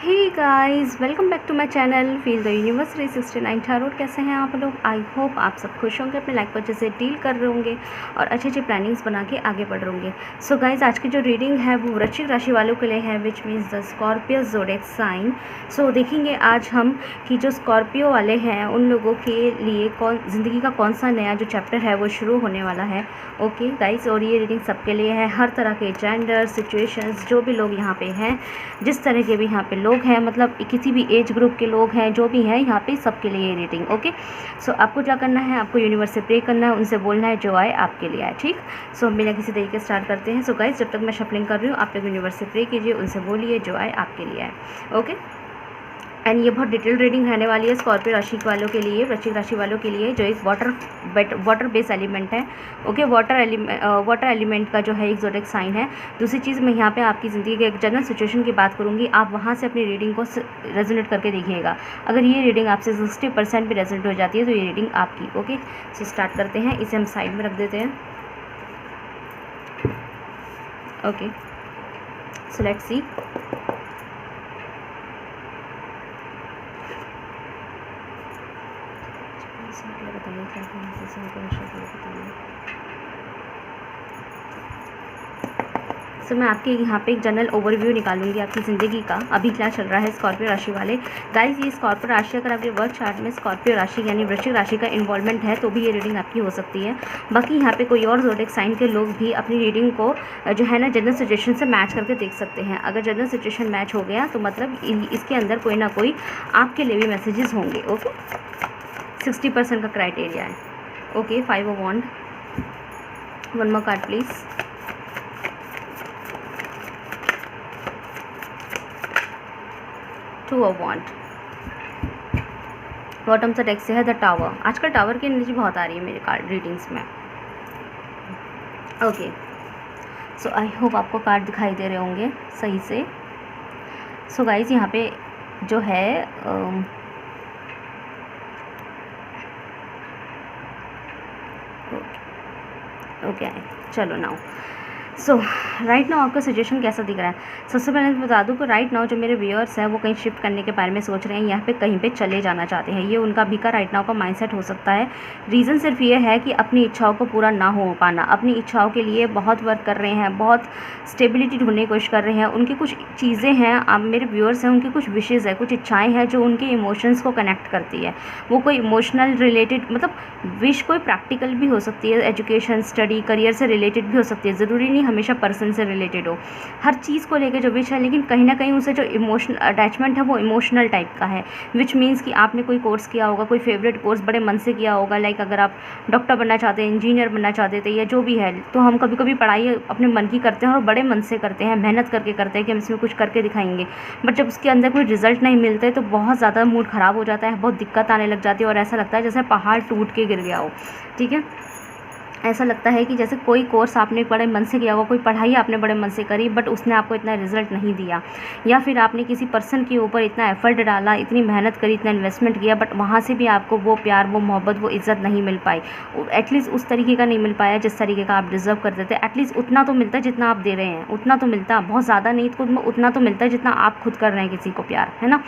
Hey guys, welcome back to my channel feel the universe 369 tarot. कैसे हैं आप लोग? आई होप आप सब खुश होंगे, अपने लाइफ को अच्छे से डील कर रहे होंगे और अच्छी अच्छी प्लानिंग्स बना के आगे बढ़ रहे होंगे। सो गाइस, आज की जो रीडिंग है वो वृश्चिक राशि वालों के लिए है, which means the Scorpio zodiac sign. So देखेंगे आज हम कि जो स्कॉर्पियो वाले हैं उन लोगों के लिए ज़िंदगी का कौन सा नया जो चैप्टर है वो शुरू होने वाला है। ओके गाइस, और ये रीडिंग सबके लिए है, हर तरह के जेंडर सिचुएशंस, जो भी लोग यहाँ पे हैं, जिस तरह के भी यहाँ पे लोग हैं, मतलब किसी भी एज ग्रुप के लोग हैं, जो भी हैं यहाँ पे सबके लिए ये रीडिंग। ओके, सो आपको क्या करना है, आपको यूनिवर्स से प्रे करना है, उनसे बोलना है जो आए आपके लिए आए। ठीक, सो हम बिना किसी तरीके स्टार्ट करते हैं। सो गाइस, जब तक मैं शफलिंग कर रही हूँ आप लोग यूनिवर्स से प्रे कीजिए, उनसे बोलिए जो आए आपके लिए आए। ओके, एंड ये बहुत डिटेल रीडिंग रहने वाली है स्कॉर्पियो राशि वालों के लिए, वृश्चिक राशि वालों के लिए, जो एक वाटर बेस एलिमेंट है। ओके, वाटर एलिमेंट का जो है एक ज़ोडिएक साइन है। दूसरी चीज़, मैं यहाँ पे आपकी ज़िंदगी के एक जनरल सिचुएशन की बात करूँगी, आप वहाँ से अपनी रीडिंग को रेजोनेट करके देखिएगा। अगर ये रीडिंग आपसे 60% भी रेजोनेट हो जाती है तो ये रीडिंग आपकी। ओके, सो स्टार्ट करते हैं, इसे हम साइड में रख देते हैं। Okay, so let's see. बताइए क्या सो मैं आपके यहाँ पे एक जनरल ओवरव्यू निकालूंगी आपकी ज़िंदगी का, अभी क्या चल रहा है स्कॉर्पियो राशि वाले। गाइस, ये स्कॉर्पियो राशि, अगर आपके बर्थ चार्ट में स्कॉर्पियो राशि यानी वृश्चिक राशि का इन्वॉल्वमेंट है तो भी ये रीडिंग आपकी हो सकती है। बाकी यहाँ पे कोई और ज़ोडिएक साइन के लोग भी अपनी रीडिंग को जो है ना जनरल सिचुएशन से मैच करके देख सकते हैं। अगर जनरल सिचुएशन मैच हो गया तो मतलब इसके अंदर कोई ना कोई आपके लिए भी मैसेजेस होंगे। ओके, 60% का क्राइटेरिया है। Okay, 5 of wand, one more card please. Two of wand, bottom से डेक से है द टावर। आजकल टावर की एनर्जी बहुत आ रही है मेरे कार्ड रीडिंग्स में। ओके, सो आई होप आपको कार्ड दिखाई दे रहे होंगे सही से। सो गाइज, यहाँ पे जो है ओके, चलो नाउ। सो राइट नाउ आपका सिचुएशन कैसा दिख रहा है? सबसे पहले मैं बता दूं कि राइट नाउ जो मेरे व्यूअर्स हैं वो कहीं शिफ्ट करने के बारे में सोच रहे हैं, यहाँ पे कहीं पे चले जाना चाहते हैं। ये उनका भी का राइट नाउ का माइंडसेट हो सकता है। रीज़न सिर्फ ये है कि अपनी इच्छाओं को पूरा ना हो पाना, अपनी इच्छाओं के लिए बहुत वर्क कर रहे हैं, बहुत स्टेबिलिटी ढूंढने की कोशिश कर रहे हैं। उनकी कुछ चीज़ें हैं, आप मेरे व्यूअर्स हैं, उनकी कुछ विशेज़ है, कुछ इच्छाएँ हैं जो उनके इमोशंस को कनेक्ट करती है। वो कोई इमोशनल रिलेटेड, मतलब विश कोई प्रैक्टिकल भी हो सकती है, एजुकेशन स्टडी करियर से रिलेटेड भी हो सकती है, ज़रूरी नहीं हमेशा पर्सन से रिलेटेड हो। हर चीज़ को लेकर जो विश है, लेकिन कहीं ना कहीं उसे जो इमोशनल अटैचमेंट है वो इमोशनल टाइप का है। विच मीन्स कि आपने कोई कोर्स किया होगा, कोई फेवरेट कोर्स बड़े मन से किया होगा। लाइक अगर आप डॉक्टर बनना चाहते हैं, इंजीनियर बनना चाहते थे, या जो भी है, तो हम कभी कभी पढ़ाई अपने मन की करते हैं और बड़े मन से करते हैं, मेहनत करके करते हैं कि हम इसमें कुछ करके दिखाएंगे। बट जब उसके अंदर कोई रिजल्ट नहीं मिलते तो बहुत ज़्यादा मूड ख़राब हो जाता है, बहुत दिक्कत आने लग जाती है और ऐसा लगता है जैसे पहाड़ टूट के गिर गया हो। ठीक है, ऐसा लगता है कि जैसे कोई कोर्स आपने बड़े मन से किया होगा, कोई पढ़ाई आपने बड़े मन से करी, बट उसने आपको इतना रिजल्ट नहीं दिया। या फिर आपने किसी पर्सन के ऊपर इतना एफर्ट डाला, इतनी मेहनत करी, इतना इन्वेस्टमेंट किया, बट वहाँ से भी आपको वो प्यार, वो मोहब्बत, वो इज़्ज़त नहीं मिल पाई। एटलीस्ट उस तरीके का नहीं मिल पाया जिस तरीके का आप डिज़र्व करते थे। एटलीस्ट उतना तो मिलता है जितना आप दे रहे हैं, उतना तो मिलता, बहुत ज़्यादा नहीं तो उतना तो मिलता है जितना आप खुद कर रहे हैं किसी को प्यार, है ना।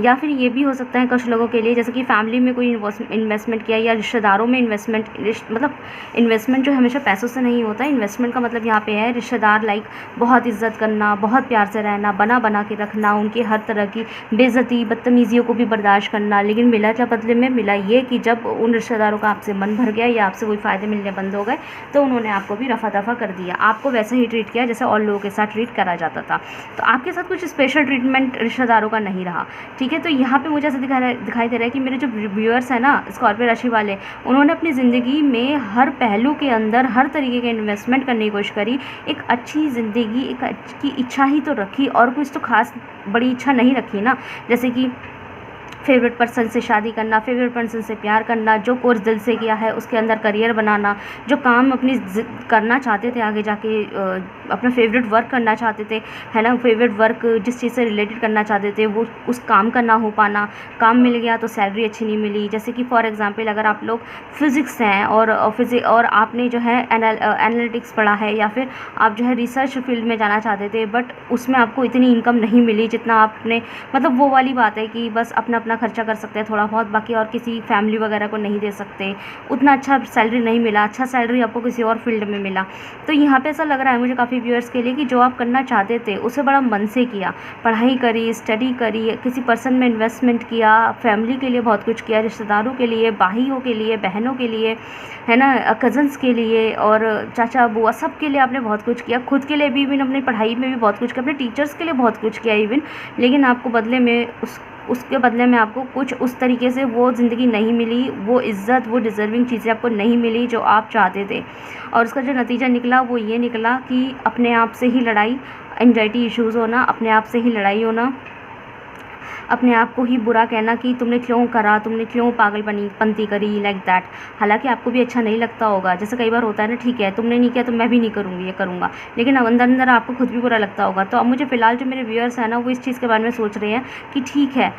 या फिर ये भी हो सकता है कुछ लोगों के लिए, जैसे कि फैमिली में कोई इन्वेस्टमेंट किया, या रिश्तेदारों में इन्वेस्टमेंट, मतलब इन्वेस्टमेंट जो हमेशा पैसों से नहीं होता। इन्वेस्टमेंट का मतलब यहाँ पे है रिश्तेदार, लाइक बहुत इज्जत करना, बहुत प्यार से रहना, बना के रखना, उनकी हर तरह की बेइज्जती बदतमीजियों को भी बर्दाश्त करना। लेकिन मिला क्या बदले में? मिला ये कि जब उन रिश्तेदारों का आपसे मन भर गया या आपसे कोई फ़ायदे मिलने बंद हो गए तो उन्होंने आपको भी रफा दफा कर दिया, आपको वैसे ही ट्रीट किया जैसे और लोगों के साथ ट्रीट करा जाता था। तो आपके साथ कुछ स्पेशल ट्रीटमेंट रिश्तेदारों का नहीं रहा। ठीक है, तो यहाँ पे मुझे ऐसा दिखाई दे रहा है कि मेरे जो व्यूअर्स हैं ना स्कॉर्पियो राशि वाले, उन्होंने अपनी ज़िंदगी में हर पहलू के अंदर हर तरीके के इन्वेस्टमेंट करने की कोशिश करी। एक अच्छी ज़िंदगी, एक अच्छी इच्छा ही तो रखी, और कुछ तो खास बड़ी इच्छा नहीं रखी ना। जैसे कि फेवरेट पर्सन से शादी करना, फेवरेट पर्सन से प्यार करना, जो कोर्स दिल से किया है उसके अंदर करियर बनाना, जो काम अपनी करना चाहते थे आगे जाके, अपना फेवरेट वर्क करना चाहते थे, है ना, फेवरेट वर्क जिस चीज़ से रिलेटेड करना चाहते थे वो उस काम का ना हो पाना, काम मिल गया तो सैलरी अच्छी नहीं मिली। जैसे कि फॉर एग्जांपल अगर आप लोग फिज़िक्स हैं और आपने जो है एनालिटिक्स पढ़ा है, या फिर आप जो है रिसर्च फील्ड में जाना चाहते थे, बट उसमें आपको इतनी इनकम नहीं मिली जितना आपने, मतलब वो वाली बात है कि बस अपना अपना खर्चा कर सकते हैं थोड़ा बहुत, बाकी और किसी फैमिली वगैरह को नहीं दे सकते, उतना अच्छा सैलरी नहीं मिला, अच्छा सैलरी आपको किसी और फील्ड में मिला। तो यहाँ पे ऐसा लग रहा है मुझे काफ़ी व्यूअर्स के लिए कि जो आप करना चाहते थे उसे बड़ा मन से किया, पढ़ाई करी, स्टडी करी, किसी पर्सन में इन्वेस्टमेंट किया, फैमिली के लिए बहुत कुछ किया, रिश्तेदारों के लिए, भाइयों के लिए, बहनों के लिए, है ना, कज़न्स के लिए और चाचा बुआ, सब के लिए आपने बहुत कुछ किया, खुद के लिए भी, इवन अपनी पढ़ाई में भी बहुत कुछ किया, अपने टीचर्स के लिए बहुत कुछ किया इवन, लेकिन आपको बदले में उसके बदले में आपको कुछ उस तरीके से वो ज़िंदगी नहीं मिली, वो इज़्ज़त, वो डिज़र्विंग चीज़ें आपको नहीं मिली जो आप चाहते थे। और उसका जो नतीजा निकला वो ये निकला कि अपने आप से ही लड़ाई, एंजाइटी इश्यूज़ होना, अपने आप से ही लड़ाई होना, अपने आप को ही बुरा कहना कि तुमने क्यों करा, तुमने क्यों पागलपंती करी, लाइक दैट। हालांकि आपको भी अच्छा नहीं लगता होगा, जैसे कई बार होता है ना, ठीक है तुमने नहीं किया तो मैं भी नहीं करूँगी, ये करूँगा, लेकिन अंदर अंदर आपको खुद भी बुरा लगता होगा। तो अब मुझे फ़िलहाल जो मेरे व्यूअर्स हैं ना वो इस चीज़ के बारे में सोच रहे हैं कि ठीक है,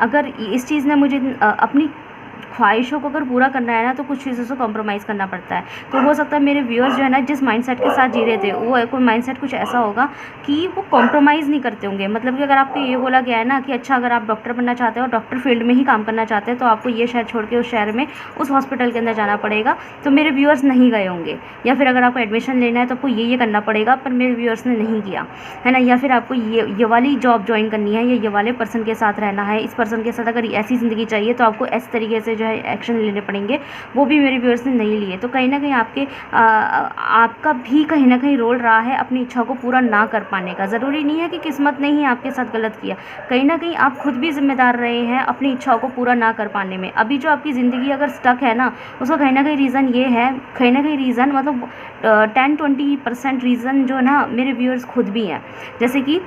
अगर इस चीज़ ने मुझे अपनी ख्वाहिशों को अगर पूरा करना है ना तो कुछ चीज़ों से कॉम्प्रोमाइज़ करना पड़ता है। तो हो सकता है मेरे व्यूअर्स जो है ना जिस माइंडसेट के साथ जी रहे थे वो कोई माइंडसेट कुछ ऐसा होगा कि वो कॉम्प्रोमाइज़ नहीं करते होंगे। मतलब कि अगर आपको ये बोला गया है ना कि अच्छा अगर आप डॉक्टर बनना चाहते हो और डॉक्टर फील्ड में ही काम करना चाहते हैं तो आपको ये शहर छोड़ के उस शहर में उस हॉस्पिटल के अंदर जाना पड़ेगा, तो मेरे व्यूअर्स नहीं गए होंगे। या फिर अगर आपको एडमिशन लेना है तो आपको ये करना पड़ेगा, पर मेरे व्यूअर्स ने नहीं किया, है ना। या फिर आपको ये वाली जॉब ज्वाइन करनी है या ये वाले पर्सन के साथ रहना है, इस पर्सन के साथ अगर ऐसी ज़िंदगी चाहिए तो आपको इस तरीके से जो है एक्शन लेने पड़ेंगे, वो भी मेरे व्यूअर्स ने नहीं लिए। तो कहीं ना कहीं आपका भी कहीं ना कहीं रोल रहा है अपनी इच्छा को पूरा ना कर पाने का। ज़रूरी नहीं है कि किस्मत ने ही आपके साथ गलत किया, कहीं ना कहीं आप खुद भी जिम्मेदार रहे हैं अपनी इच्छाओं को पूरा ना कर पाने में। अभी जो आपकी ज़िंदगी अगर स्टक है ना उसका कहीं ना कहीं रीज़न ये है, कहीं ना कहीं रीज़न मतलब 10-20% रीज़न जो है ना मेरे व्यूअर्स खुद भी हैं। जैसे कि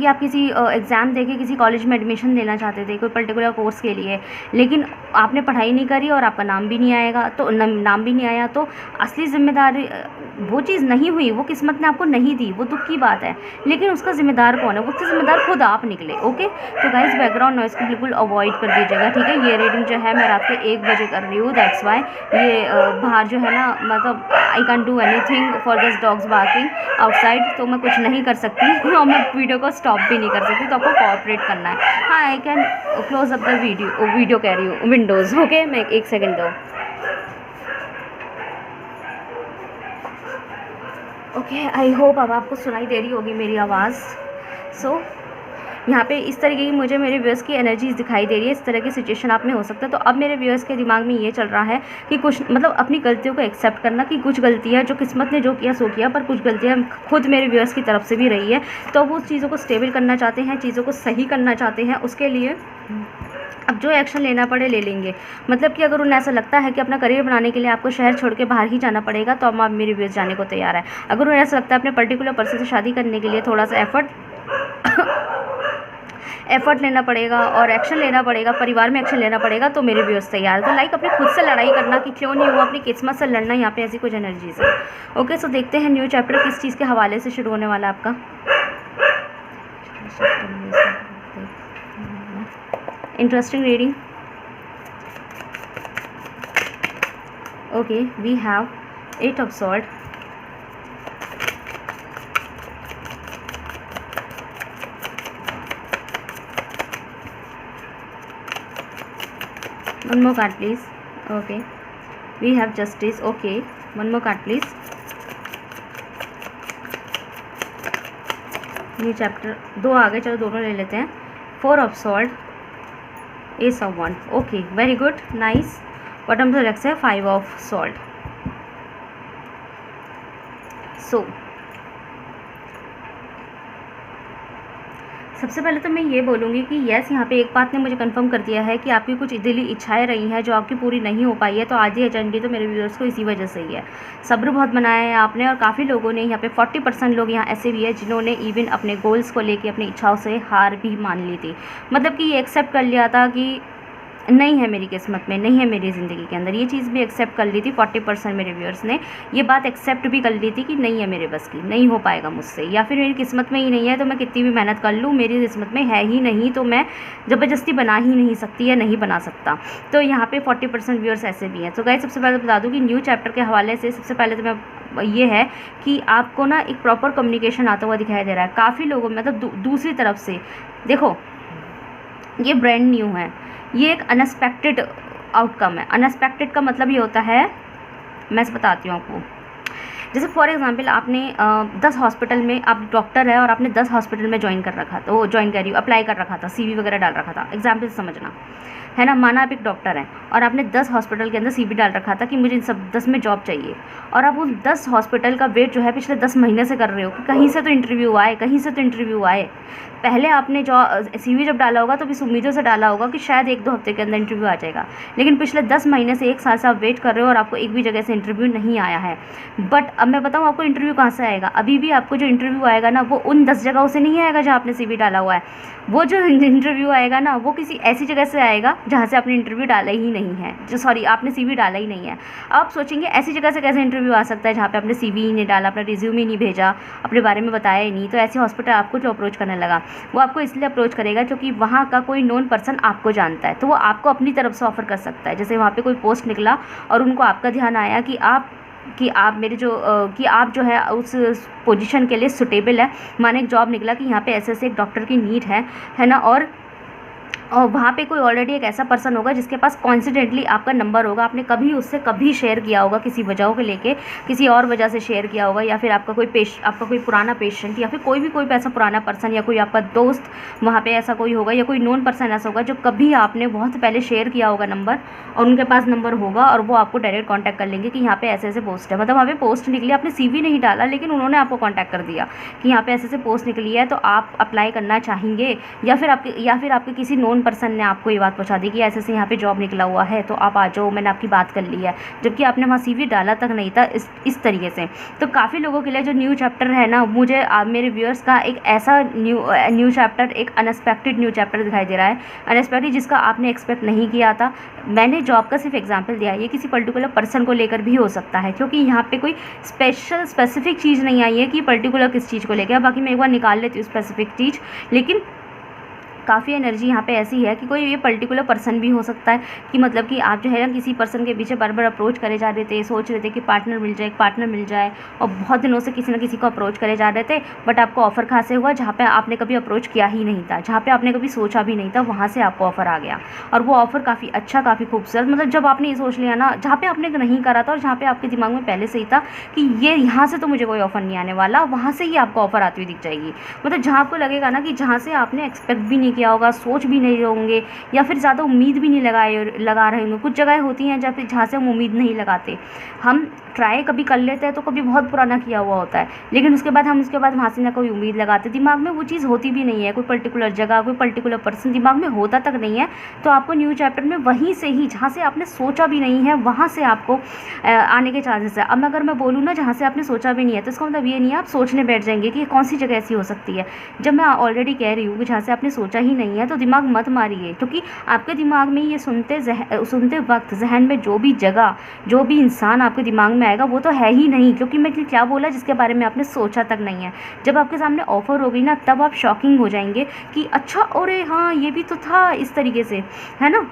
आप किसी एग्ज़ाम देके किसी कॉलेज में एडमिशन लेना चाहते थे कोई पर्टिकुलर कोर्स के लिए, लेकिन आपने पढ़ाई नहीं करी और आपका नाम भी नहीं आएगा, तो नाम भी नहीं आया, तो असली ज़िम्मेदारी वो चीज़ नहीं हुई, वो किस्मत ने आपको नहीं दी, वो दुख की बात है। लेकिन उसका ज़िम्मेदार कौन है? उसका ज़िम्मेदार खुद आप निकले। ओके, तो गाइस बैकग्राउंड नॉइज़ को बिल्कुल अवॉइड कर दीजिएगा, ठीक है। ये रीडिंग जो है मैं रात के 1 बजे कर रही हूँ, दैट्स वाई ये बाहर जो है ना, मतलब I can do anything for this dogs barking outside, तो मैं कुछ नहीं कर सकती और मैं वीडियो को स्टॉप भी नहीं कर सकती, तो आपको कोऑपरेट करना है। हाँ, I can close up the video कह रही हूँ, विंडोज़। ओके, मैं 1 सेकेंड दो। ओके, आई होप अब आपको सुनाई दे रही होगी मेरी आवाज़। सो यहाँ पे इस तरीके की मुझे मेरे व्यूअर्स की एनर्जीज दिखाई दे रही है, इस तरह की सिचुएशन आप में हो सकता है। तो अब मेरे व्यूअर्स के दिमाग में ये चल रहा है कि कुछ मतलब अपनी गलतियों को एक्सेप्ट करना कि कुछ गलतियाँ जो किस्मत ने जो किया सो किया, पर कुछ गलतियाँ खुद मेरे व्यूअर्स की तरफ से भी रही है। तो वो उस चीज़ों को स्टेबल करना चाहते हैं, चीज़ों को सही करना चाहते हैं, उसके लिए अब जो एक्शन लेना पड़े ले लेंगे। मतलब कि अगर उन्हें ऐसा लगता है कि अपना करियर बनाने के लिए आपको शहर छोड़ के बाहर ही जाना पड़ेगा, तो अब आप मेरे व्यूअर्स जाने को तैयार है। अगर उन्हें ऐसा लगता है अपने पर्टिकुलर पर्सन से शादी करने के लिए थोड़ा सा एफर्ट लेना पड़ेगा और एक्शन लेना पड़ेगा, परिवार में एक्शन लेना पड़ेगा, तो मेरे व्यूअर्स तैयार है। तो लाइक अपने खुद से लड़ाई करना कि क्यों नहीं हुआ, अपनी किस्मत से लड़ना, यहाँ पे ऐसी कुछ एनर्जीज है। ओके, सो देखते हैं न्यू चैप्टर किस चीज़ के हवाले से शुरू होने वाला है आपका। Interesting reading. Okay, we have 8 of sword, one more card please. Okay, we have justice. Okay, one more card please. New chapter 2 आ गए, चलो दोनों ले लेते हैं। 4 of sword, S of one. Okay, very good, nice. Bottom से रख से 5 of sword. सबसे पहले तो मैं ये बोलूँगी कि येस, यहाँ पे एक बात ने मुझे कंफर्म कर दिया है कि आपकी कुछ दिली इच्छाएं रही हैं जो आपकी पूरी नहीं हो पाई है, तो आधी एजेंडी तो मेरे व्यूअर्स को इसी वजह से ही है। सब्र बहुत बनाया है आपने, और काफ़ी लोगों ने यहाँ पे 40% लोग यहाँ ऐसे भी है जिन्होंने इवन अपने गोल्स को लेके अपनी इच्छाओं से हार भी मान ली थी। मतलब कि ये एक्सेप्ट कर लिया था कि नहीं है मेरी किस्मत में, नहीं है मेरी ज़िंदगी के अंदर, ये चीज़ भी एक्सेप्ट कर ली थी। 40% मेरे व्यूअर्स ने ये बात एक्सेप्ट भी कर ली थी कि नहीं है मेरे बस की, नहीं हो पाएगा मुझसे, या फिर मेरी किस्मत में ही नहीं है तो मैं कितनी भी मेहनत कर लूँ मेरी किस्मत में है ही नहीं, तो मैं ज़बरदस्ती बना ही नहीं सकती या नहीं बना सकता। तो यहाँ पे 40% व्यूअर्स ऐसे भी हैं। तो गाइस, सबसे पहले बता दूँ कि न्यू चैप्टर के हवाले से सबसे पहले तो मैं ये है कि आपको ना एक प्रॉपर कम्युनिकेशन आता हुआ दिखाई दे रहा है काफ़ी लोगों में। मतलब दूसरी तरफ से देखो, ये ब्रांड न्यू है, ये एक अनएक्सपेक्टेड आउटकम है। अनएक्सपेक्टेड का मतलब ये होता है, मैं बताती हूँ आपको। जैसे फॉर एग्जांपल आपने 10 हॉस्पिटल में, आप डॉक्टर है और आपने 10 हॉस्पिटल में ज्वाइन कर रखा था, वो ज्वाइन कर रही अप्लाई कर रखा था, CV वगैरह डाल रखा था, एग्जाम्पल समझना है ना। माना आप एक डॉक्टर हैं और आपने 10 हॉस्पिटल के अंदर CV डाल रखा था कि मुझे इन सब 10 में जॉब चाहिए, और आप उन 10 हॉस्पिटल का वेट जो है पिछले 10 महीने से कर रहे हो कि कहीं से तो इंटरव्यू आए, कहीं से तो इंटरव्यू आए। पहले आपने जो CV जब डाला होगा तो इस उम्मीदों से डाला होगा कि शायद 1-2 हफ्ते के अंदर इंटरव्यू आ जाएगा, लेकिन पिछले 10 महीने से 1 साल से आप वेट कर रहे हो और आपको एक भी जगह से इंटरव्यू नहीं आया है। बट अब मैं बताऊँ आपको इंटरव्यू कहाँ से आएगा। अभी भी आपको जो इंटरव्यू आएगा ना, वो उन 10 जगहों से नहीं आएगा जहाँ आपने CV डाला हुआ है। वो जो इंटरव्यू आएगा ना, वो किसी ऐसी जगह से आएगा जहाँ से आपने इंटरव्यू डाला ही नहीं है, जो सॉरी आपने CV डाला ही नहीं है। आप सोचेंगे ऐसी जगह से कैसे इंटरव्यू आ सकता है जहाँ पे आपने CV ही नहीं डाला, अपना रिज्यूम ही नहीं भेजा, अपने बारे में बताया ही नहीं। तो ऐसे हॉस्पिटल आपको जो अप्रोच करने लगा, वो आपको इसलिए अप्रोच करेगा क्योंकि वहाँ का कोई नोन पर्सन आपको जानता है, तो वो आपको अपनी तरफ से ऑफ़र कर सकता है। जैसे वहाँ पे कोई पोस्ट निकला और उनको आपका ध्यान आया कि आप मेरे जो कि आप जो है उस पोजीशन के लिए सुटेबल है। माने एक जॉब निकला कि यहाँ पे ऐसे एक डॉक्टर की नीड है ना, और वहाँ पे कोई ऑलरेडी एक ऐसा पर्सन होगा जिसके पास कॉन्सिडेंटली आपका नंबर होगा, आपने कभी उससे कभी शेयर किया होगा, किसी वजहों को लेके, किसी और वजह से शेयर किया होगा, या फिर आपका कोई पुराना पेशेंट, या फिर कोई ऐसा पुराना पर्सन, या कोई आपका दोस्त वहाँ पे ऐसा कोई होगा, या कोई नोन पर्सन ऐसा होगा जो कभी आपने बहुत पहले शेयर किया होगा नंबर, और उनके पास नंबर होगा और वो आपको डायरेक्ट कॉन्टैक्ट कर लेंगे कि यहाँ पे ऐसे पोस्ट है। मतलब वहाँ पे पोस्ट निकली, आपने CV नहीं डाला लेकिन उन्होंने आपको कॉन्टैक्ट कर दिया कि यहाँ पे ऐसे पोस्ट निकली है, तो आप अप्लाई करना चाहेंगे, या फिर आपके किसी नोन पर्सन ने आपको ये बात पहुंचा दी कि ऐसे यहाँ पे जॉब निकला हुआ है, तो आप आ जाओ, मैंने आपकी बात कर ली है, जबकि आपने वहाँ CV डाला तक नहीं था। इस तरीके से तो काफ़ी लोगों के लिए जो न्यू चैप्टर है ना, मुझे मेरे व्यूअर्स का एक ऐसा न्यू चैप्टर, एक अनएक्सपेक्टेड न्यू चैप्टर दिखाई दे रहा है, अनएक्सपेक्टेड, जिसका आपने एक्सपेक्ट नहीं किया था। मैंने जॉब का सिर्फ एग्जाम्पल दिया है, ये किसी पर्टिकुलर पर्सन को लेकर भी हो सकता है, क्योंकि यहाँ पे कोई स्पेसिफिक चीज़ नहीं आई है कि पर्टिकुलर किस चीज़ को लेकर। बाकी मैं एक बार निकाल लेती हूँ स्पेसिफिक चीज़, लेकिन काफ़ी एनर्जी यहाँ पे ऐसी है कि कोई ये पर्टिकुलर पर्सन भी हो सकता है कि मतलब कि आप जो है ना किसी पर्सन के पीछे बार बार अप्रोच करे जा रहे थे, सोच रहे थे कि पार्टनर मिल जाए, और बहुत दिनों से किसी ना किसी को अप्रोच करे जा रहे थे, बट आपको ऑफ़र कहाँ से हुआ, जहाँ पे आपने कभी अप्रोच किया ही नहीं था, जहाँ पे आपने कभी सोचा भी नहीं था, वहाँ से आपको ऑफ़र आ गया। और वो ऑफ़र काफ़ी अच्छा, काफ़ी खूबसूरत, मतलब जब आपने ये सोच लिया ना, जहाँ पे आपने नहीं करा था और जहाँ पे आपके दिमाग में पहले से ही था कि ये यहाँ से तो मुझे कोई ऑफ़र नहीं आने वाला, वहाँ से ही आपको ऑफ़र आती हुई दिख जाएगी। मतलब जहाँ आपको लगेगा ना कि जहाँ से आपने एक्सपेक्ट भी नहीं किया होगा, सोच भी नहीं होंगे, या फिर ज़्यादा उम्मीद भी नहीं लगा रहे होंगे। कुछ जगह होती हैं जहाँ से हम उम्मीद नहीं लगाते, हम ट्राई कभी कर लेते हैं तो कभी बहुत पुराना किया हुआ होता है, लेकिन उसके बाद वहाँ से ना कोई उम्मीद लगाते, दिमाग में वो चीज़ होती भी नहीं है, कोई पर्टिकुलर जगह, कोई पर्टिकुलर पर्सन दिमाग में होता तक नहीं है। तो आपको न्यू चैप्टर में वहीं से ही, जहाँ से आपने सोचा भी नहीं है, वहाँ से आपको आने के चांसेस है। अब अगर मैं बोलूँ ना जहाँ से आपने सोचा भी नहीं है, तो इसका मतलब ये नहीं है आप सोचने बैठ जाएंगे कि कौन सी जगह ऐसी हो सकती है। जब मैं ऑलरेडी कह रही हूँ कि जहाँ से आपने सोचा ही नहीं है, तो दिमाग मत मारिए, क्योंकि आपके दिमाग में ये सुनते वक्त जहन में जो भी जगह, जो भी इंसान आपके दिमाग में आएगा, वो तो है ही नहीं, क्योंकि मैं क्या बोला जिसके बारे में आपने सोचा तक नहीं है। जब आपके सामने ऑफ़र होगी ना, तब आप शॉकिंग हो जाएंगे कि अच्छा, अरे हाँ ये भी तो था, इस तरीके से, है ना।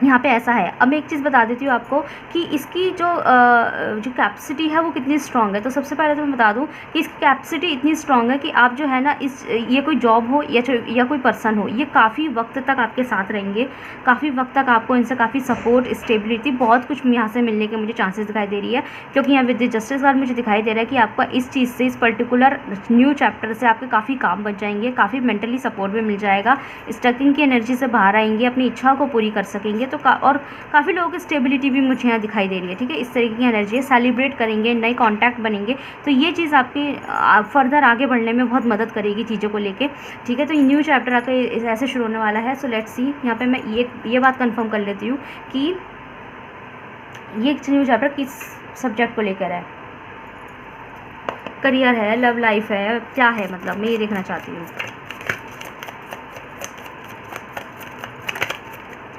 यहाँ पे ऐसा है। अब मैं एक चीज़ बता देती हूँ आपको कि इसकी जो कैपेसिटी है वो कितनी स्ट्रॉन्ग है। तो सबसे पहले तो मैं बता दूँ कि इसकी कैपेसिटी इतनी स्ट्रॉन्ग है कि आप जो है ना, ये कोई जॉब हो या कोई पर्सन हो, ये काफ़ी वक्त तक आपके साथ रहेंगे, काफ़ी वक्त तक आपको इनसे काफ़ी सपोर्ट, स्टेबिलिटी, बहुत कुछ यहाँ से मिलने के मुझे चांसेस दिखाई दे रही है। क्योंकि यहाँ विद जस्टिस कार्ड मुझे दिखाई दे रहा है कि आपका इस चीज़ से, इस पर्टिकुलर न्यू चैप्टर से आपके काफ़ी काम बच जाएंगे, काफ़ी मेंटली सपोर्ट भी मिल जाएगा, स्टकिंग की एनर्जी से बाहर आएंगे, अपनी इच्छा को पूरी कर सकेंगे। तो और काफ़ी लोगों की स्टेबिलिटी भी मुझे यहाँ दिखाई दे रही है, ठीक है। इस तरीके की एनर्जी है, सेलिब्रेट करेंगे, नए कॉन्टैक्ट बनेंगे, तो ये चीज़ आपकी फर्दर आगे बढ़ने में बहुत मदद करेगी चीज़ों को लेके, ठीक है। तो न्यू चैप्टर आपका ऐसे शुरू होने वाला है। सो लेट्स सी, यहाँ पे मैं ये बात कंफर्म कर लेती हूँ कि ये न्यू चैप्टर किस सब्जेक्ट को लेकर है, करियर है, लव लाइफ है, क्या है, मतलब मैं ये देखना चाहती हूँ।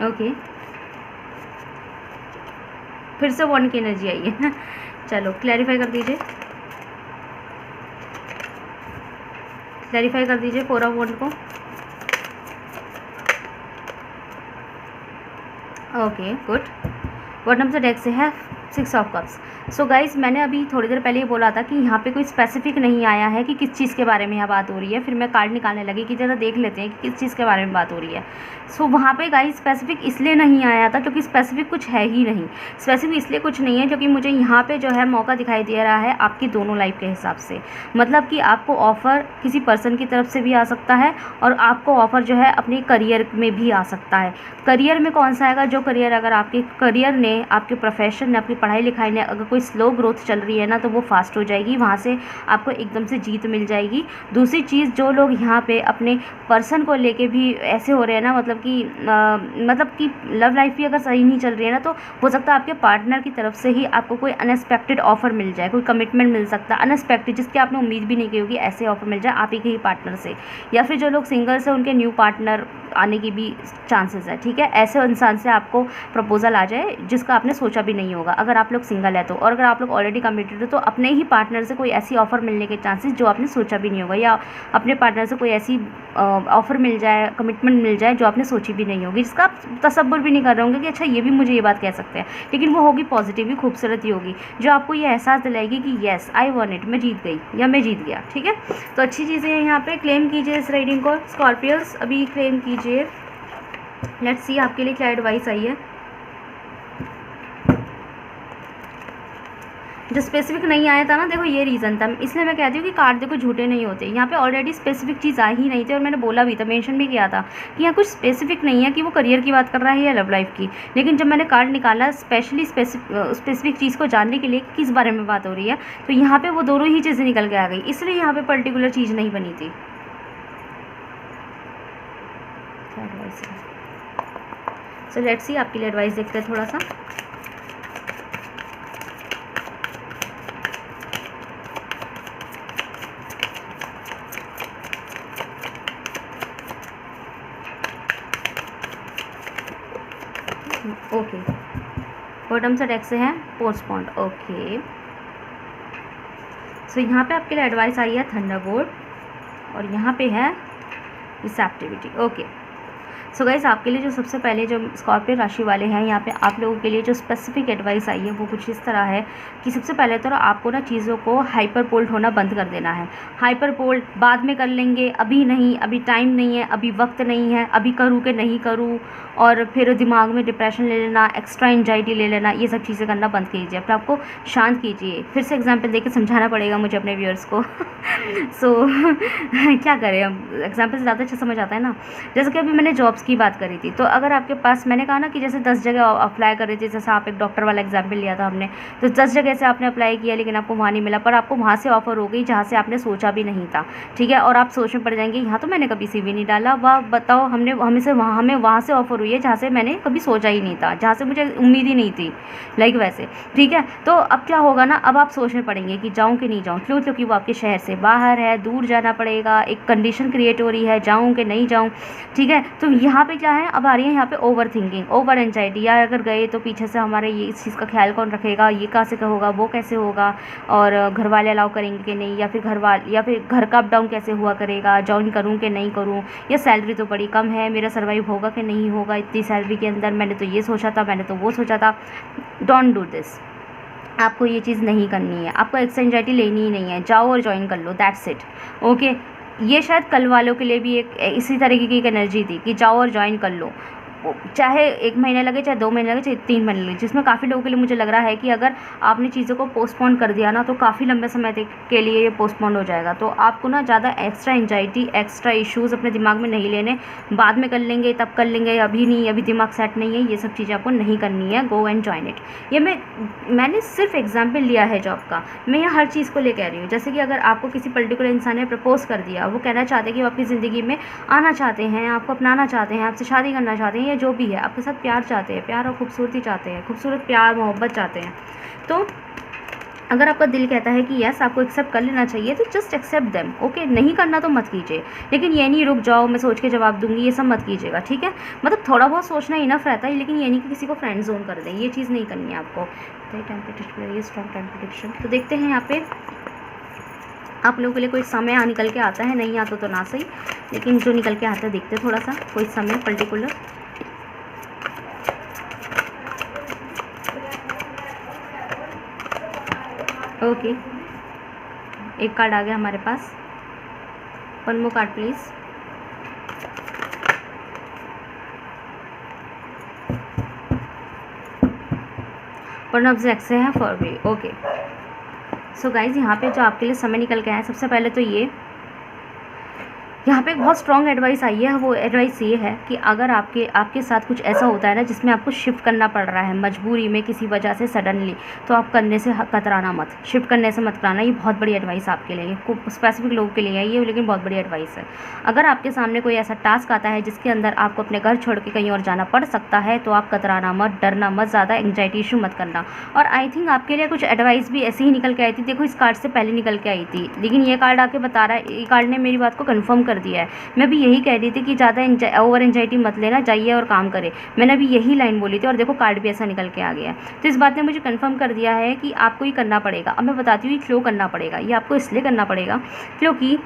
ओके, फिर से वन की एनर्जी आई है चलो क्लैरिफाई कर दीजिए, क्लैरिफाई कर दीजिए 4 ऑफ वन को। ओके गुड, बॉटम से डेक से है 6 ऑफ कप्स। सो गाइज, मैंने अभी थोड़ी देर पहले ये बोला था कि यहाँ पे कोई स्पेसिफिक नहीं आया है कि किस चीज़ के बारे में यहाँ बात हो रही है। फिर मैं कार्ड निकालने लगी कि ज़रा देख लेते हैं कि किस चीज़ के बारे में बात हो रही है। सो वहाँ पे गाइज स्पेसिफिक इसलिए नहीं आया था क्योंकि स्पेसिफिक कुछ है ही नहीं। स्पेसिफिक इसलिए कुछ नहीं है क्योंकि मुझे यहाँ पे जो है मौका दिखाई दे रहा है आपकी दोनों लाइफ के हिसाब से। मतलब कि आपको ऑफ़र किसी पर्सन की तरफ से भी आ सकता है और आपको ऑफ़र जो है अपने करियर में भी आ सकता है। करियर में कौन सा आएगा? जो करियर, अगर आपके करियर ने, आपके प्रोफेशन ने, आपकी पढ़ाई लिखाई ने अगर कोई स्लो ग्रोथ चल रही है ना, तो वो फास्ट हो जाएगी, वहाँ से आपको एकदम से जीत मिल जाएगी। दूसरी चीज़, जो लोग यहाँ पे अपने पर्सन को लेके भी ऐसे हो रहे हैं ना, मतलब कि लव लाइफ भी अगर सही नहीं चल रही है ना, तो हो सकता है आपके पार्टनर की तरफ से ही आपको कोई अनएक्सपेक्टेड ऑफर मिल जाए, कोई कमिटमेंट मिल सकता है अनएक्सपेक्टेड, जिसकी आपने उम्मीद भी नहीं की होगी, ऐसे ऑफर मिल जाए आप ही के ही पार्टनर से। या फिर जो लोग सिंगल्स हैं उनके न्यू पार्टनर आने की भी चांसेस है, ठीक है। ऐसे इंसान से आपको प्रपोजल आ जाए जिसका आपने सोचा भी नहीं होगा, अगर आप लोग सिंगल है तो। और अगर आप लोग ऑलरेडी कमिटेड हो तो अपने ही पार्टनर से कोई ऐसी ऑफ़र मिलने के चांसेस जो आपने सोचा भी नहीं होगा, या अपने पार्टनर से कोई ऐसी ऑफ़र मिल जाए, कमिटमेंट मिल जाए जो आपने सोची भी नहीं होगी, जिसका आप तसव्वुर भी नहीं कर रहे होंगे कि अच्छा ये भी मुझे ये बात कह सकते हैं। लेकिन वो होगी पॉजिटिव ही, खूबसूरत ही होगी, जो आपको ये एहसास दिलाएगी कि येस आई वॉन्ट इट, मैं जीत गई या मैं जीत गया, ठीक है। तो अच्छी चीज़ें हैं यहाँ पे। क्लेम कीजिए इस रीडिंग को स्कॉर्पियंस, अभी क्लेम कीजिए। लेट्स सी आपके लिए क्या एडवाइस आई है। जो स्पेसिफिक नहीं आया था ना, देखो ये रीज़न था, इसलिए मैं कहती हूँ कि कार्ड देखो झूठे नहीं होते। यहाँ पे ऑलरेडी स्पेसिफिक चीज़ आ ही नहीं थी और मैंने बोला भी था, मेंशन भी किया था कि यहाँ कुछ स्पेसिफिक नहीं है कि वो करियर की बात कर रहा है या लव लाइफ की। लेकिन जब मैंने कार्ड निकाला स्पेशली स्पेसिफिक चीज़ को जानने के लिए किस बारे में बात हो रही है, तो यहाँ पर वो दोनों ही चीज़ें निकल के आ गई, इसलिए यहाँ पर पर्टिकुलर चीज़ नहीं बनी थी। क्या एडवाइस है? सो लेट्स सी आपके लिए एडवाइस देखते हैं थोड़ा सा। ओके, बॉटम से डेक से है पोस्टपोन्ड। ओके, सो यहाँ पे आपके लिए एडवाइस आई है थंडरबोल्ट और यहाँ पे है रिसेप्टिविटी। ओके, सो गाइस आपके लिए जो सबसे पहले जो स्कॉर्पियो राशि वाले हैं, यहाँ पे आप लोगों के लिए जो स्पेसिफिक एडवाइस आई है वो कुछ इस तरह है कि सबसे पहले तो आपको ना चीज़ों को हाइपर बोल्ड होना बंद कर देना है। हाइपर बोल्ड बाद में कर लेंगे, अभी नहीं, अभी टाइम नहीं है, अभी वक्त नहीं है, अभी करूँ कि नहीं करूँ, और फिर दिमाग में डिप्रेशन ले लेना, एक्स्ट्रा एंजाइटी ले लेना, ये सब चीज़ें करना बंद कीजिए। अपने आपको शांत कीजिए। फिर से एग्जाम्पल देके समझाना पड़ेगा मुझे अपने व्यूअर्स को सो क्या करें, अब एग्जाम्पल से ज़्यादा अच्छा समझ आता है ना। जैसे कि अभी मैंने जॉब्स की बात करी थी, तो अगर आपके पास, मैंने कहा ना कि जैसे 10 जगह अप्लाई कर रही थी, जैसे आप एक डॉक्टर वाला एग्जाम्पल लिया था हमने, तो 10 जगह से आपने अप्लाई किया लेकिन आपको वहाँ नहीं मिला, पर आपको वहाँ से ऑफर हो गई जहाँ से आपने सोचा भी नहीं था, ठीक है। और आप सोच में पड़ जाएंगे, यहाँ तो मैंने कभी CV नहीं डाला, वाह बताओ, हमें वहाँ से ऑफर हुई है जहाँ से मैंने कभी सोचा ही नहीं था, जहाँ से मुझे उम्मीद ही नहीं थी, लाइक वैसे, ठीक है। तो अब क्या होगा ना, अब आप सोचने पड़ेंगे कि जाऊँ कि नहीं जाऊँ, क्यों? क्योंकि वो आपके शहर से बाहर है, दूर जाना पड़ेगा, एक कंडीशन क्रिएट हो रही है, जाऊँ कि नहीं जाऊँ, ठीक है। तो यहाँ पे क्या है, अब आ रही है यहाँ पे ओवर थिंकिंग, ओवर एंजाइटी, यार अगर गए तो पीछे से हमारे ये इस चीज़ का ख्याल कौन रखेगा, ये कहाँ से होगा, वो कैसे होगा, और घर वाले अलाउ करेंगे कि नहीं, या फिर घर का अप डाउन कैसे हुआ करेगा, ज्वाइन करूँ कि नहीं करूँ, या सैलरी तो बड़ी कम है, मेरा सर्वाइव होगा कि नहीं होगा इतनी सैलरी के अंदर, मैंने तो ये सोचा था, मैंने तो वो सोचा था। डोंट डू दिस, आपको ये चीज़ नहीं करनी है, आपको एक्स्ट्रा एंजाइटी लेनी ही नहीं है, जाओ और ज्वाइन कर लो, दैट्स इट। ओके, ये शायद कल वालों के लिए भी एक इसी तरीके की एक एनर्जी थी कि जाओ और ज्वाइन कर लो। चाहे 1 महीने लगे, चाहे 2 महीने लगे, चाहे 3 महीने लगे, जिसमें काफ़ी लोगों के लिए मुझे लग रहा है कि अगर आपने चीज़ों को पोस्टपोन कर दिया ना तो काफ़ी लंबे समय तक के लिए ये पोस्टपोन हो जाएगा। तो आपको ना ज़्यादा एक्स्ट्रा एंजाइटी, एक्स्ट्रा इश्यूज़ अपने दिमाग में नहीं लेने, बाद में कर लेंगे, तब कर लेंगे, अभी नहीं, अभी दिमाग सेट नहीं है, ये सब चीज़ें आपको नहीं करनी है। Go and join it. ये मैंने सिर्फ एग्जाम्पल लिया है जॉब का, मैं यहाँ हर चीज़ को ले कह रही हूँ। जैसे कि अगर आपको किसी पर्टिकुलर इंसान ने प्रपोज कर दिया, वो कहना चाहते हैं कि वो आपकी ज़िंदगी में आना चाहते हैं, आपको अपनाना चाहते हैं, आपसे शादी करना चाहते हैं, या जो भी है, आपके साथ प्यार चाहते हैं, प्यार और खूबसूरती चाहते हैं, खूबसूरत प्यार मोहब्बत चाहते हैं, तो अगर आपका दिल कहता है कि यस आपको एक्सेप्ट कर लेना चाहिए तो जस्ट एक्सेप्ट देम। ओके, नहीं करना तो मत कीजिए, लेकिन ये नहीं रुक जाओ मैं सोच के जवाब दूंगी, ये सब मत कीजिएगा, ठीक है। मतलब थोड़ा बहुत सोचना इनफ रहता है, लेकिन ये नहीं कि किसी को फ्रेंड जोन कर दें, ये चीज़ नहीं करनी है आपको। स्ट्रॉन्ग टाइम प्रेडिक्शन, तो देखते हैं यहाँ पे आप लोगों के लिए कोई समय निकल के आता है, नहीं आता तो ना सही, लेकिन जो निकल के आता है देखते थोड़ा सा कोई समय पर्टिकुलर। ओके, एक कार्ड आ गया हमारे पास। One more card please. One of the x है फरवरी। ओके, सो गाइज यहाँ पे जो आपके लिए समय निकल के आया है, सबसे पहले तो ये यहाँ पे एक बहुत स्ट्रॉन्ग एडवाइस आई है। वो एडवाइस ये है कि अगर आपके साथ कुछ ऐसा होता है ना जिसमें आपको शिफ्ट करना पड़ रहा है मजबूरी में किसी वजह से सडनली, तो आप करने से कतराना मत, शिफ्ट करने से मत कराना। ये बहुत बड़ी एडवाइस आपके लिए, स्पेसिफिक लोगों के लिए है ये, लेकिन बहुत बड़ी एडवाइस है। अगर आपके सामने कोई ऐसा टास्क आता है जिसके अंदर आपको अपने घर छोड़ के कहीं और जाना पड़ सकता है, तो आप कतराना मत, डरना मत, ज़्यादा एंग्जाइटी इशू मत करना। और आई थिंक आपके लिए कुछ एडवाइस भी ऐसे ही निकल के आई थी, देखो इस कार्ड से पहले निकल के आई थी, लेकिन ये कार्ड आके बता रहा है, ये कार्ड ने मेरी बात को कन्फर्म कर दिया है। मैं भी यही कह रही थी कि ज़्यादा ओवर एंजाइटी मत लेना, जाइए और काम करें, मैंने भी यही लाइन बोली थी, और देखो कार्ड भी ऐसा निकल के आ गया है। तो इस बात ने मुझे कंफर्म कर दिया है कि आपको ये करना पड़ेगा। अब मैं बताती हूँ ये क्यों करना पड़ेगा। ये आपको इसलिए करना पड़ेगा क्योंकि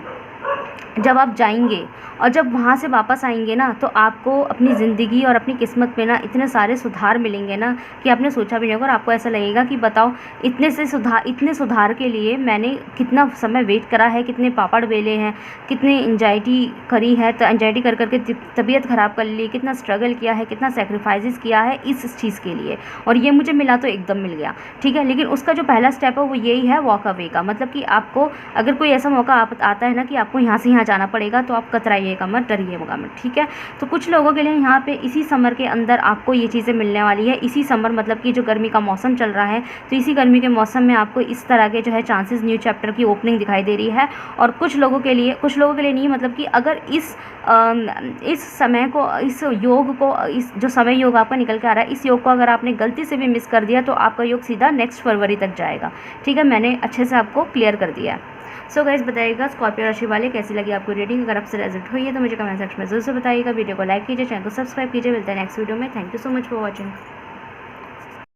जब आप जाएंगे और जब वहाँ से वापस आएंगे ना, तो आपको अपनी ज़िंदगी और अपनी किस्मत में ना इतने सारे सुधार मिलेंगे ना कि आपने सोचा भी नहीं होगा। और आपको ऐसा लगेगा कि बताओ इतने सुधार के लिए मैंने कितना समय वेट करा है, कितने पापड़ बेले हैं, कितने एंजाइटी करी है, तो एंजाइटी कर करके तबीयत ख़राब कर ली, कितना स्ट्रगल किया है, कितना सेक्रीफाइसेस किया है इस चीज़ के लिए, और ये मुझे मिला तो एकदम मिल गया, ठीक है। लेकिन उसका जो पहला स्टेप है वो यही है, वॉक अवे का। मतलब कि आपको अगर कोई ऐसा मौका आता है ना कि आपको यहाँ से यहाँ जाना पड़ेगा, तो आप कतराइएगा मत, डरिएगा मत, ठीक है। तो कुछ लोगों के लिए यहाँ पे इसी समर के अंदर आपको ये चीज़ें मिलने वाली है। इसी समर मतलब कि जो गर्मी का मौसम चल रहा है, तो इसी गर्मी के मौसम में आपको इस तरह के जो है चांसेस न्यू चैप्टर की ओपनिंग दिखाई दे रही है। और कुछ लोगों के लिए नहीं, मतलब कि अगर इस समय को, इस योग को, इस जो समय योग आपका निकल के आ रहा है, इस योग को अगर आपने गलती से भी मिस कर दिया तो आपका योग सीधा नेक्स्ट फरवरी तक जाएगा, ठीक है। मैंने अच्छे से आपको क्लियर कर दिया है। सो गाइस, बताइएगा स्कॉर्पियो राशि वाले कैसी लगी आपको रीडिंग। अगर आपसे रिजल्ट हुई है तो मुझे कमेंट सेक्शन में जरूर से बताइएगा। वीडियो को लाइक कीजिए, चैनल को सब्सक्राइब कीजिए। मिलते हैं नेक्स्ट वीडियो में। Thank you so much for watching.